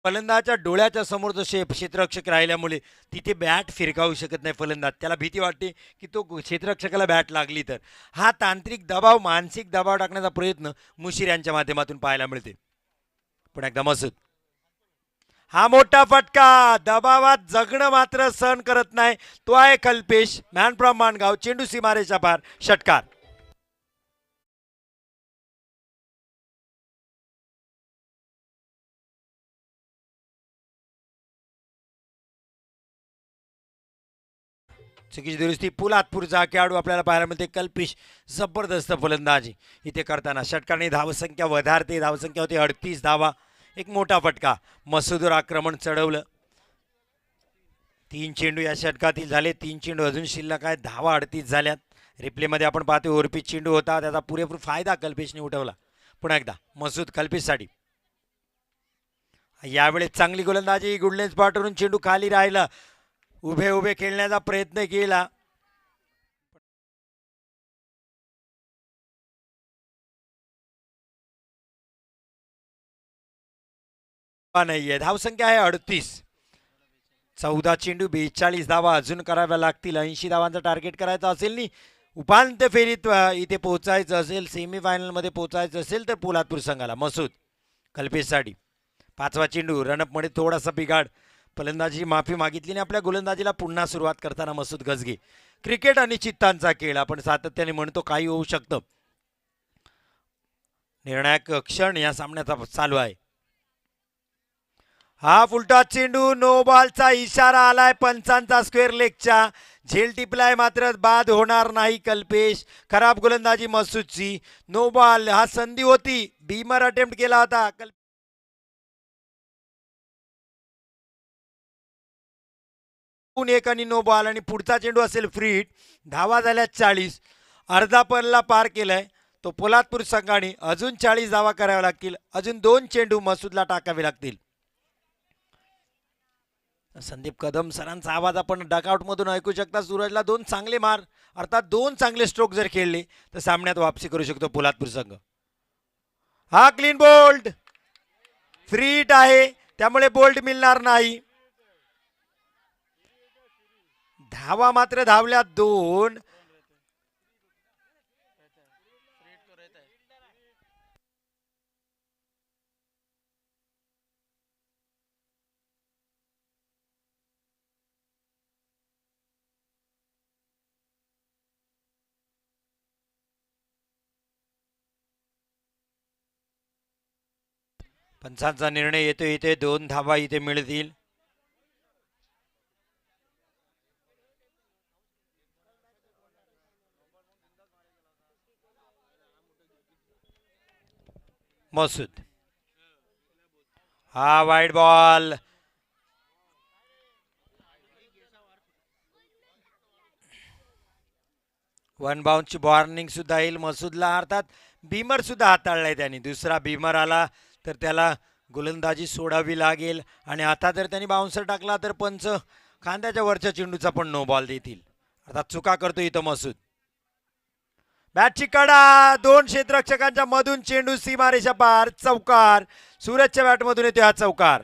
फलंदाच्या डोळ्याच्या समोर जो क्षेत्ररक्षक राहिल्यामुळे तिथे बॅट फिरकावू शकत नाही फलंदाज. त्याला भीती वाटते की तो क्षेत्ररक्षकाला बॅट लागली तर. हा तांत्रिक दबाव मानसिक दबाव टाकण्याचा प्रयत्न मुशीर यांच्या माध्यमातून पाहायला मिळते. पण एकदा मसूद हा मोठा फटका. दबावात जगणं मात्र सहन करत नाही तो आहे कल्पेश. Man from Mangaon. चेंडू सीमारेच्या पार. षटकार. चुकीची दुरुस्ती. पोलादपूरचा खेळाडू आपल्याला पाहायला मिळते कल्पेश. जबरदस्त फलंदाजी इथे करताना षटकाने धावसंख्या वधारते. धावसंख्या होती 38 धावा. एक मोठा फटका. मसूदवर आक्रमण चढवलं. 3 चेंडू या षटकातील झाले. 3 चेंडू अजून शिल्लक आहेत. धावा 38 झाल्यात. रिप्लेमध्ये आपण पाहतो ओरपीच चेंडू होता. त्याचा पुरेपूर फायदा कल्पेशने उठवला. पुन्हा एकदा मसूद कल्पेशसाठी. यावेळेस चांगली गोलंदाजी. गुडलेन्स पाठवून चेंडू खाली राहिला. उभे खेळण्याचा प्रयत्न केला. नाहीये. धावसंख्या आहे 38. 14 चेंडू 42 धावा अजून कराव्या लागतील. 80 धावांचा टार्गेट करायचा असेल नी उपांत्य फेरीत इथे पोहोचायचं असेल, सेमीफायनलमध्ये पोहोचायचं असेल तर पोलादपूर संघाला. मसूद कल्पेशसाठी 5वा चेंडू. रनअपमध्ये थोडासा बिघाड. फलंदाजी माफी मागितली आणि आपल्या गोलंदाजीला पुन्हा सुरुवात करताना मसूद गजगे. क्रिकेट आणि चित्तांचा खेळ आपण सातत्याने म्हणतो. काही होऊ शकतं. निर्णायक क्षण या सामन्याचा चालू आहे. हा फुलटॉस चेंडू. नो बॉलचा इशारा आलाय पंचांचा स्क्वेअर लेगच्या. झेल टिपलाय मात्र बाद होणार नाही कल्पेश. खराब गोलंदाजी मसूदची. No ball. हा संधी होती. बीमर अटेम्प्ट केला होता. एक आणि नो बॉल आणि पुढचा चेंडू असेल फ्री हिट. धावा झाल्या 40. अर्धा पल्ला पार केलाय तो पोलादपूर संघाने. अजून 40 धावा कराव्या लागतील. अजून 2 चेंडू मसूदला टाकावे लागतील. संदीप कदम सरांचा आवाज आपण डकआउट मधून ऐकू शकता. सूरजला 2 चांगले मार अर्थात 2 चांगले स्ट्रोक जर खेळले तर सामन्यात वापसी करू शकतो पोलादपूर संघ. हा क्लीन बोल्ड. फ्री हिट आहे त्यामुळे बोल्ड मिळणार नाही. धावा मात्र धावल्या 2. पंचांचा निर्णय येतो इथे 2 धावा इथे मिळतील. मसूद हा वाईड बॉल. वन बाउंडची वॉर्निंग सुद्धा येईल मसूदला. अर्थात बीमर सुद्धा हाताळलाय त्यांनी. दुसरा बीमर आला तर त्याला गोलंदाजी सोडावी लागेल. आणि आता जर त्यांनी बाउन्सर टाकला तर पंच खांद्याच्या वरच्या चेंडूचा पण नो बॉल देतील. अर्थात चुका करतो इथं मसूद. बॅटची कडा 2 क्षेत्ररक्षकांच्या मधून चेंडू सीमारेषा पार. चौकार. सूरजच्या बॅटमधून येतो हा चौकार.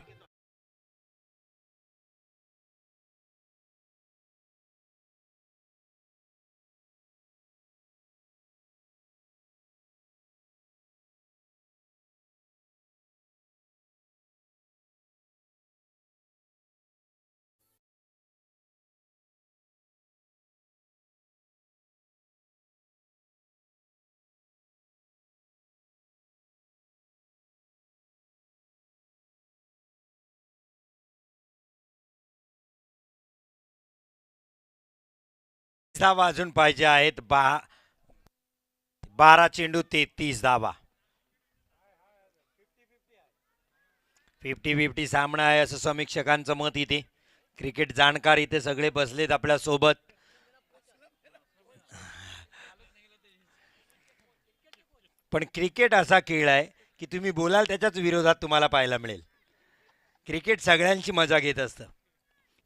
धावा अजून पाहिजे आहेत. 12 चेंडू 33 धावा. 50-50 सामना आहे असं समीक्षकांचं मत इथे. क्रिकेट जाणकार इथे सगळे बसलेत आपल्या सोबत. पण क्रिकेट असा खेळ आहे की तुम्ही बोलाल त्याच्याच विरोधात तुम्हाला पाहायला मिळेल. क्रिकेट सगळ्यांची मजा घेत असतं,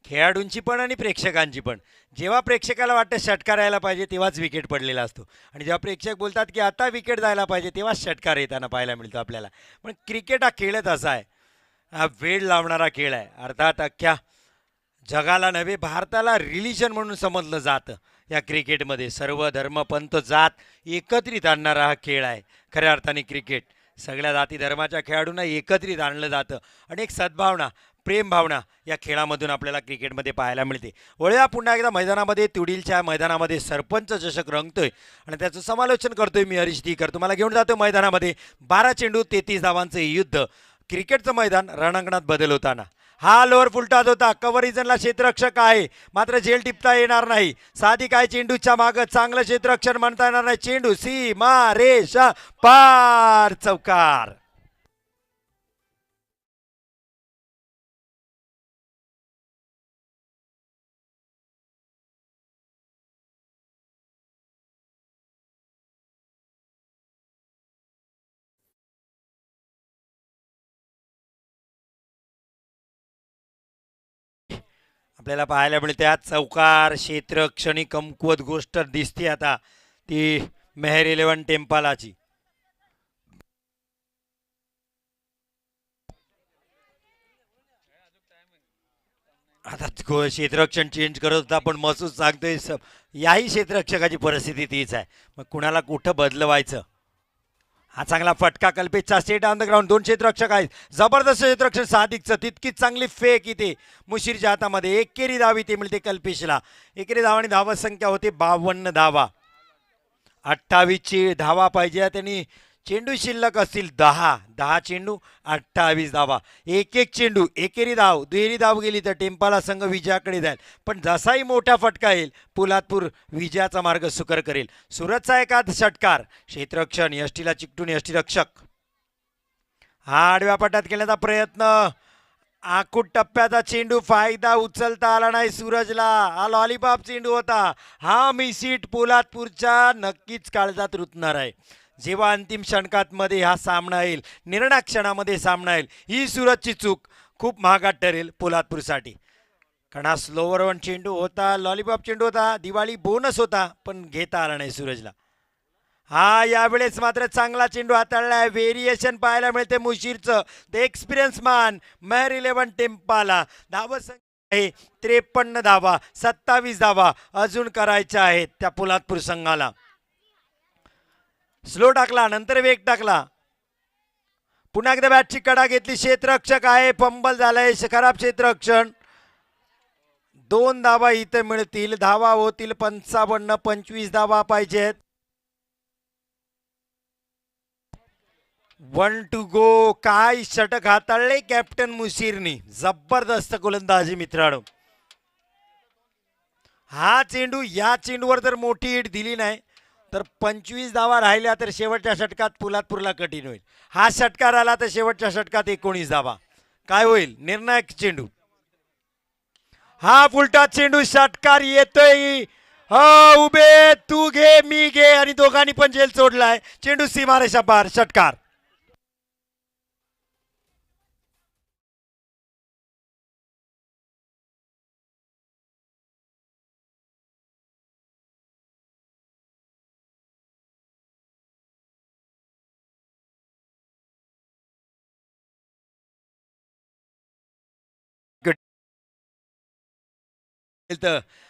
खेळाडूंची पण आणि प्रेक्षकांची पण. जेव्हा प्रेक्षकाला वाटतं षटकार यायला पाहिजे तेव्हाच विकेट पडलेला असतो, आणि जेव्हा प्रेक्षक बोलतात की आता विकेट जायला पाहिजे तेव्हाच षटकार येताना पाहायला मिळतो आपल्याला. पण क्रिकेट हा खेळच असा आहे, हा वेळ लावणारा खेळ आहे. अर्थात अख्ख्या जगाला नव्हे भारताला रिलिजन म्हणून समजलं जातं. या क्रिकेटमध्ये सर्व धर्म पंथ जात एकत्रित आणणारा हा खेळ आहे. खऱ्या अर्थाने क्रिकेट सगळ्या जाती धर्माच्या खेळाडूंना एकत्रित आणलं जातं, आणि एक सद्भावना प्रेम भावना या खेळामधून आपल्याला क्रिकेटमध्ये पाहायला मिळते. वळूया पुन्हा एकदा मैदानामध्ये. तुडीलच्या मैदानामध्ये सरपंच चषक रंगतोय आणि त्याचं समालोचन करतोय मी हरीश दीकर. तुम्हाला घेऊन जातो मैदानामध्ये. 12 चेंडू 33 धावांचं युद्ध. क्रिकेटचं मैदान रणांगणात बदल होताना. हा लोअर फुलटॉस होता. कव्हर रिजनला क्षेत्ररक्षक आहे, मात्र झेल टिपता येणार नाही. साधिक आहे चेंडूच्या मागं, चांगलं क्षेत्ररक्षण म्हणता येणार नाही. चेंडू सीमा रेषा पार. चौकार. आपल्याला पाहायला मिळते आज चौकार. क्षेत्रक्षणी कमकुवत गोष्ट दिसते आता ती मेहर 11 टेम्पालाची. आता क्षेत्ररक्षण चेंज करत होता पण मसूद सांगतोय याही क्षेत्ररक्षकाची परिस्थिती तीच आहे, मग कुणाला कुठं बदलवायचं. हा चांगला फटका कल्पेशचा. Straight on the ground. 2 क्षेत्ररक्षक आहेत. जबरदस्त क्षेत्ररक्षण साधिकचं. तितकीच चांगली फेक इथे मुशीरच्या हातामध्ये. एकेरी धाव इथे मिळते कल्पेशला. एकेरी धाव आणि धावा संख्या होते 52 धावा. 28 धावा पाहिजे त्यांनी. चेंडू शिल्लक असतील 10 चेंडू 28 धावा. एक चेंडू एकेरी धाव, दुहेरी धाव गेली तर टेम्पाला संघ विजयाकडे जाईल. पण जसाही मोठा फटका येईल पोलादपूर विजयाचा मार्ग सुकर करेल. सुरतचा एखाद षटकार. क्षेत्ररक्षण यष्टीला चिकटून यष्टीरक्षक. हा आडव्या पट्ट्यात केल्याचा प्रयत्न. आखूट टप्प्याचा चेंडू. फायदा उचलता आला नाही सूरजला. हा लॉलीपॉप चेंडू होता. हा मिसीट पोलादपूरच्या नक्कीच काळजात रुतणार आहे. जेव्हा अंतिम षटकांमध्ये हा सामना येईल, निर्णायक क्षणामध्ये सामना येईल, ही सूरजची चूक खूप महागात ठरेल पोलादपूरसाठी. कारण हा स्लोवर वन चेंडू होता, लॉलीपॉप चेंडू होता, दिवाळी बोनस होता, पण घेता आला नाही सूरजला. हा यावेळेस मात्र चांगला चेंडू हाताळलाय. व्हेरिएशन पाहायला मिळते मुशीरचं. ते एक्सपिरियन्स मान मेहर 11 टेम्पाला. धावा संख्या आहे 53 धावा. 27 धावा अजून करायच्या आहेत त्या पोलादपूर संघाला. स्लो टाकला, नंतर वेग टाकला. पुन्हा एकदा बॅटची कडा घेतली. क्षेत्ररक्षक आहे, फंबल झालंय. खराब क्षेत्ररक्षण. 2 धावा इथे मिळतील. धावा होतील 55. 25 धावा पाहिजेत. 1 टू गो. काय षटक हाताळले कॅप्टन मुशीरनी. जबरदस्त गोलंदाजी मित्रांनो. हा चेंडू या चेंडूवर जर मोठी हिट दिली नाही तर 25 धावा राहिल्या तर शेवटच्या षटकात पोलादपूरला कठीण होईल. हा षटकार आला तर शेवटच्या षटकात 19 धावा. काय होईल? निर्णायक चेंडू. हा उलटा चेंडू. षटकार येतोय. उभे तू घे मी घे आणि दोघांनी पण जेल सोडलाय. चेंडू सीमारेषा पार. षटकार.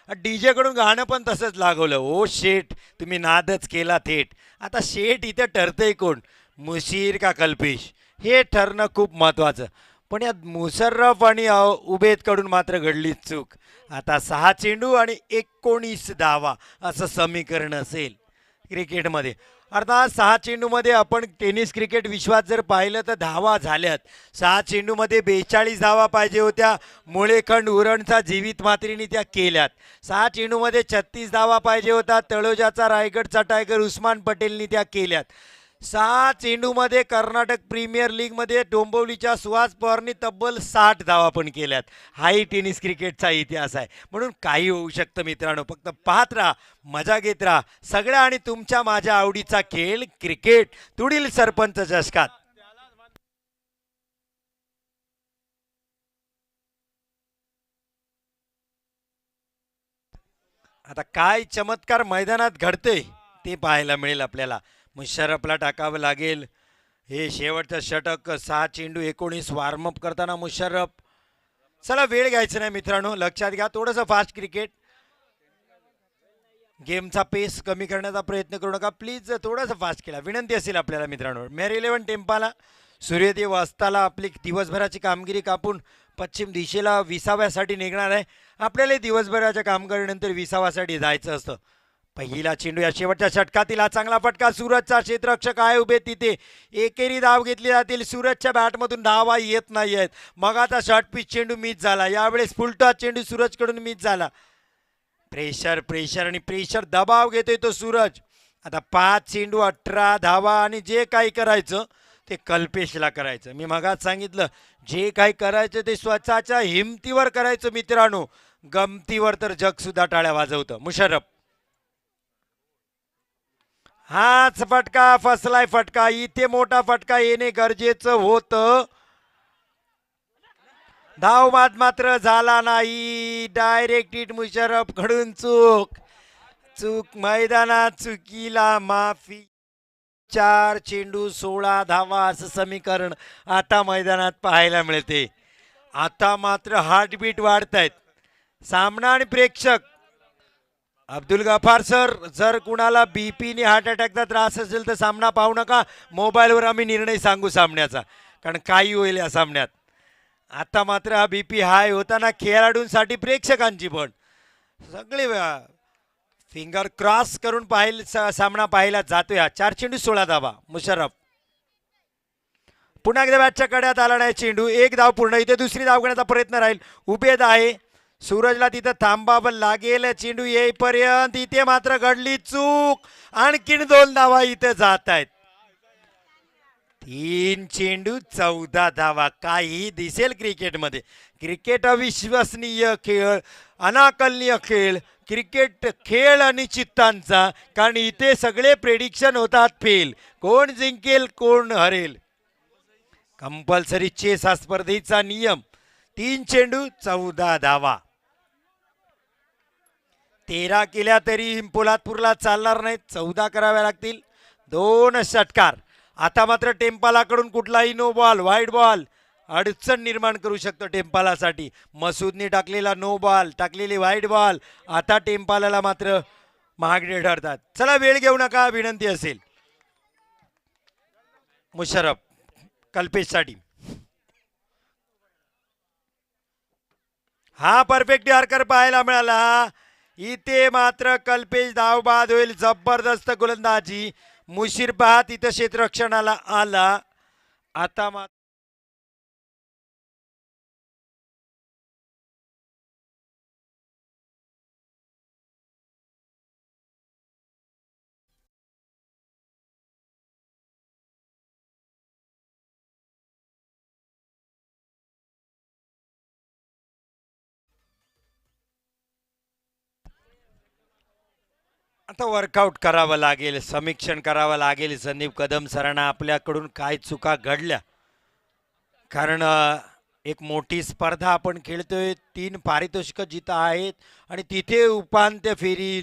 डीजे कडून गाणं पण तसंच लागवलं. ओ शेट तुम्ही नादच केला थेट. आता शेट इथं ठरतंय कोण? मुशीर का कल्पेश? हे ठरणं खूप महत्वाचं. पण या मुशर्रफ आणि उबेद कडून मात्र घडली चूक. आता 6 चेंडू आणि 19 धावा असं समीकरण असेल क्रिकेटमध्ये. अर्थात 6 चेंडूमध्ये आपण टेनिस क्रिकेट विश्वात जर पाहिलं तर धावा झाल्यात. 6 चेंडूमध्ये 42 धावा पाहिजे होत्या. मुळेखंड उरणचा जीवित मात्रीने त्या केल्यात. 6 चेंडूमध्ये 36 धावा पाहिजे होता. तळोजाचा रायगडचा टायगर उस्मान पटेलनी त्या केल्यात. 6 चेंडूमध्ये कर्नाटक प्रीमियर लीगमध्ये डोंबिवलीच्या सुहास पवारनी तब्बल 60 धावा पण केल्यात. हाही टेनिस क्रिकेटचा इतिहास आहे. म्हणून काही होऊ शकतं मित्रांनो. फक्त पाहत राहा, मजा घेत राहा. सगळ्या आणि तुमच्या माझ्या आवडीचा खेळ क्रिकेट. तुडील सरपंच चषकात. आता काय चमत्कार मैदानात घडतोय ते पाहायला मिळेल आपल्याला. मुशर्रफला टाकावं लागेल. हे शेवटचं षटक. 6 चेंडू 19 वॉर्मअप करताना मुशर्रफ. चला वेळ घ्यायचं नाही मित्रांनो. लक्षात घ्या थोडंसं फास्ट क्रिकेट. गेमचा पेस कमी करण्याचा प्रयत्न करू नका प्लीज. थोडंसं फास्ट खेळा विनंती असेल आपल्याला मित्रांनो. मेर 11 टेम्पाला सूर्यदेव अस्ताला आपली दिवसभराची कामगिरी कापून पश्चिम दिशेला विसाव्यासाठी निघणार आहे. आपल्याला दिवसभराच्या कामगिरीनंतर विसाव्यासाठी जायचं असतं. पहिला चेंडू या शेवटच्या षटकातील. हा चांगला फटका. सूरजचा क्षेत्ररक्षक आहे उभे तिथे. एकेरी धाव घेतली जातील. सूरजच्या बॅटमधून धावा येत नाही आहेत. मग आता शॉर्ट पिच चेंडू मिस झाला. यावेळेस फुलटॉस चेंडू सूरजकडून मिस झाला. प्रेशर प्रेशर आणि प्रेशर दबाव घेतोय तो सूरज. आता 5 चेंडू 18 धावा आणि जे काही करायचं ते कल्पेशला करायचं. मी मगाच सांगितलं जे काही करायचं ते स्वतःच्या हिमतीवर करायचं मित्रांनो. गमतीवर तर जग सुद्धा टाळ्या वाजवतं. मुशर्रफ. हाच फटका. फसलाय फटका. इथे मोठा फटका येणे गरजेचं होतं. धावबाद मात्र झाला नाही. Direct hit. मुशर्रफ कडून चूक. चूक मैदानात. चुकीला माफी. 4 चेंडू 16 धावा असं समीकरण आता मैदानात पाहायला मिळते. आता मात्र हार्टबीट वाढत आहेत सामना आणि प्रेक्षक. अब्दुल गफार सर, जर कुणाला बीपीने हार्ट अटॅकचा त्रास असेल तर सामना पाहू नका. मोबाईलवर आम्ही निर्णय सांगू सामन्याचा, कारण काही होईल या सामन्यात. आता मात्र हा बीपी हाय होताना खेळाडूंसाठी प्रेक्षकांची पण सगळे फिंगर क्रॉस करून सामना पाहायला जातोय. 4 चेंडू 16 धावा. मुशर्रफ पुन्हा एकदा बॅटच्या कड्यात आला नाही चेंडू. 1 धाव पूर्ण. इथे दुसरी धाव घेण्याचा प्रयत्न राहील. उभेद आहे. सूरजला तिथं थांबावं लागेल चेंडू येईपर्यंत. इथे मात्र घडली चूक. आणखीन 2 धावा इथे जात आहेत. 3 चेंडू 14 धावा. काही दिसेल क्रिकेटमध्ये. क्रिकेट अविश्वसनीय खेळ, अनाकलनीय खेळ. क्रिकेट खेळ आणि चित्तांचा, कारण इथे सगळे प्रेडिक्शन होतात फेल. कोण जिंकेल कोण हरेल. कंपल्सरी चेस हा स्पर्धेचा नियम. 3 चेंडू 14 धावा. 13 केल्या तरी पोलादपूरला चालणार नाहीत. 14 कराव्या लागतील. 2 षटकार. आता मात्र टेम्पालाकडून कुठलाही नो बॉल, वाईड बॉल अडचण निर्माण करू शकतो टेम्पालासाठी. मसूदने टाकलेला नो बॉल, टाकलेली वाईड बॉल आता टेम्पालाला मात्र महागडे ठरतात. चला वेळ घेऊ नका विनंती असेल. मुशर्रफ कल्पेशसाठी. हा परफेक्ट यॉर्कर पाहायला मिळाला. इथे मात्र कल्पेश धावबाद होईल. जबरदस्त गोलंदाजी. मुशीर पाहत इथं क्षेत्ररक्षणाला आला. आता मा आता वर्कआउट करावं लागेल, समीक्षण करावं लागेल संदीप कदम सरांना आपल्याकडून काय चुका घडल्या. कारण एक मोठी स्पर्धा आपण खेळतोय, 3 पारितोषिकं जिथं आहेत आणि तिथे उपांत्य फेरी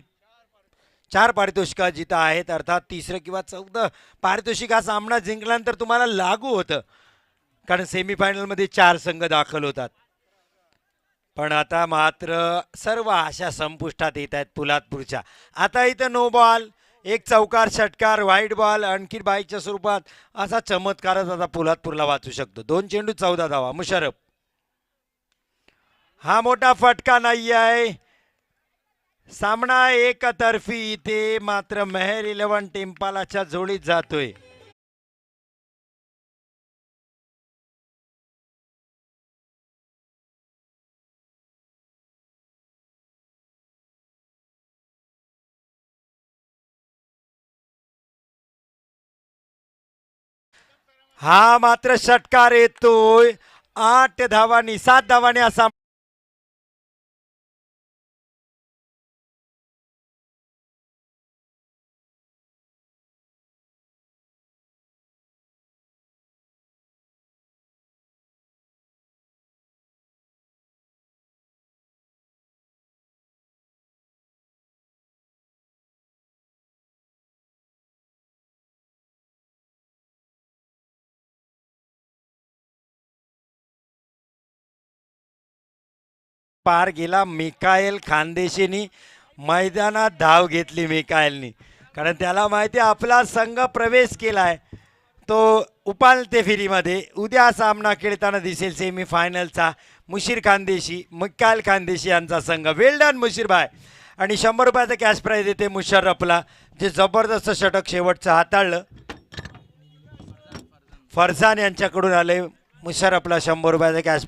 4 पारितोषिकं जिथं आहेत, अर्थात तिसरं किंवा चौथं पारितोषिक हा सामना जिंकल्यानंतर तुम्हाला लागू होतं, कारण सेमीफायनलमध्ये 4 संघ दाखल होतात. पण आता मात्र सर्व आशा संपुष्टात येत आहेत पोलादपूरच्या. आता इथं नो बॉल, एक चौकार षटकार, व्हाईट बॉल, आणखी बाईकच्या स्वरूपात असा चमत्कारच आता पोलादपूरला वाचू शकतो. 2 चेंडू 14 धावा. मुशर्रफ, हा मोठा फटका नाही आहे. सामना एकतर्फी इथे मात्र मेहर 11 टेम्पालाच्या जोडीत जातोय. हा मात्र षटकार येतोय. 8 धावांनी, 7 धावांनी असा पार गेला. मिकाएल खानदेशीनी मैदानात धाव घेतली मिकाएलनी, कारण त्याला माहिती आपला संघ प्रवेश केलाय तो उपांत्य फेरीमध्ये. उद्या सामना खेळताना दिसेल सेमीफायनलचा मुशीर खानदेशी, मिकाएल खानदेशी यांचा संघ. वेल डन मुशीर भाई. आणि 100 रुपयाचं कॅश प्राईज येते मुशर्रफला, जे जबरदस्त षटक शेवटचं हाताळलं. फरजान यांच्याकडून आले मुशर्रफला 100 रुपयाचं कॅश